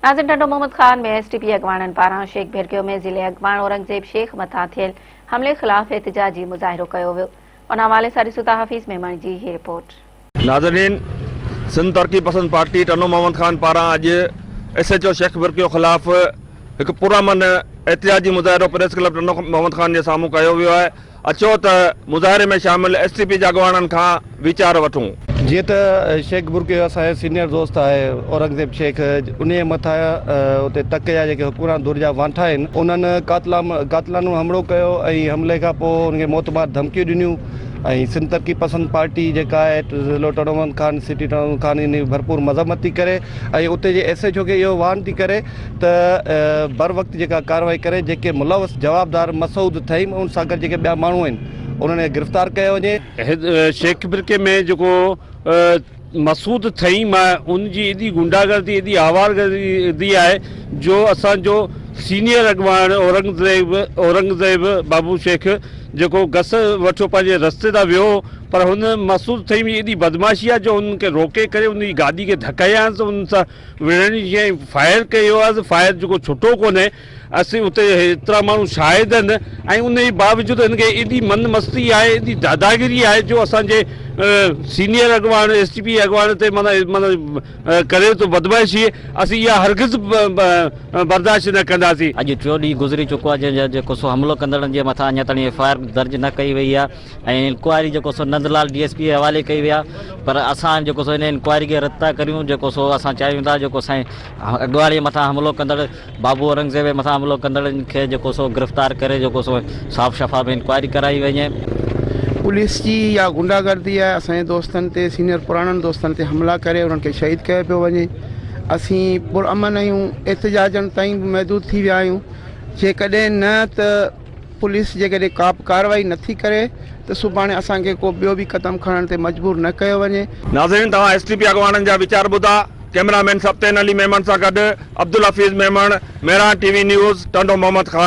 नाज़िम टंडो मोहम्मद खान में एसटीपी अगवाणन पारां शेख भिरकियो में ज़िले अगवाण औरंगज़ेब शेख मथां थियल हमले ख़िलाफ़ एहतिजाजी मुज़ाहिरो कयो वियो। उन हवाले सां ॾिसूं था हफ़ीज़ मेमण जी ही रिपोर्ट। नाज़रीन, सिंध तरक़ी पसंद पार्टी टंडो मोहम्मद खान पारां अॼु SHO शेख भिरकियो ख़िलाफ़ एक पुरअमन एहतिजाजी मुज़ाहिरो प्रेस क्लब टंडो मोहम्मद खान जे साम्हूं कयो वियो आहे। अचो त मुज़ाहिरे में शामिल STP जे अगवाणनि खां वीचार वठूं। जी त शेख भिरकियो असांजो सीनियर दोस्त है औरंगज़ेब शेख, उन मथा उते तक जा जेके हुकूमरान दौर जा वांठा आहिनि उन्हनि कातलानो हमलो कयो ऐं हमले खां पोइ उनखे मौतबार धमकियूं ॾिनियूं ऐं सिंध तरक़ी पसंद पार्टी जेका आहे ज़िलो टंडो मोहम्मद खान सिटी टंडो मोहम्मद खान इन भरपूर मज़म्मत थी करे ऐं उते जे SHO खे इहो वान थी करे त बर वक़्तु जेका कार्रवाई करे जेके मुलवस जवाबदार मसूद थईम उन सां गॾु जेके ॿिया माण्हू आहिनि उन्होंने गिरफ़्तार कयो वञे। शेख भिरके में जो मसूद थईम है उनकी एडी गुंडागर्दी एडी आवारगर्दी है जो असो सीनियर अगवान औरंगज़ेब बाबू शेख जो गस वो पे रस्ते ता वो पर हुन मसूद थईम एडी बदमाशी है जो उनके रोके करे उन गाड़ी के धकायांस उन विढ़णी जी फायर किया फायर जो छुटो कोने असी उते एतरा मानू शाहिद हैं उन बावजूद इनके एडी मन मस्ती है एडी दादागिरी है जो असांजे सीनियर अगवान STP अगवान ते माना करे तो बदमाशी असी या हरगिज़ बर्दाश्त न कंदासीं। अॼु टियों ॾींहुं गुज़री चुको आहे जेको सो हमलो कंदड़नि जे मथां अञा ताईं FIR दर्ज न कई वई आहे ऐं इंक्वायरी जेको सो नंदलाल DSP जे हवाले कई वई आहे पर असां जेको सो इन इंक्वायरी खे रद्द था करियूं। जेको सो असां चाहियूं था जेको असांजे अगवाणी मथां हमलो कंदड़ बाबू औरंगज़ेब जे मथां हमलो कंदड़नि खे जेको सो गिरफ़्तार करे जेको सो साफ़ शफ़ाफ़ इंक्वायरी कराई वञे। पुलिस की या गुंडागर्दी है असांजे दोस्तनि ते सीनियर पुराणनि दोस्तनि ते हमला करे उन्हनि खे शहीद कयो पियो वञे। असीं पुरअमन आहियूं, एहतिजाजनि ताईं महदूद थी विया आहियूं। जेकॾहिं न त पुलिस जेकॾहिं का बि कार्रवाई नथी करे त सुभाणे असांखे को ॿियो बि क़दम खणण ते मजबूर न कयो वञे। नाज़रीन, तव्हां STP अगवाणनि जा वीचार ॿुधा। कैमरामैन सब्तैन अली मेमन सां गॾु अब्दुल हफ़ीज़ मेमण, मेहरान TV न्यूज़, टंडो मोहम्मद खान।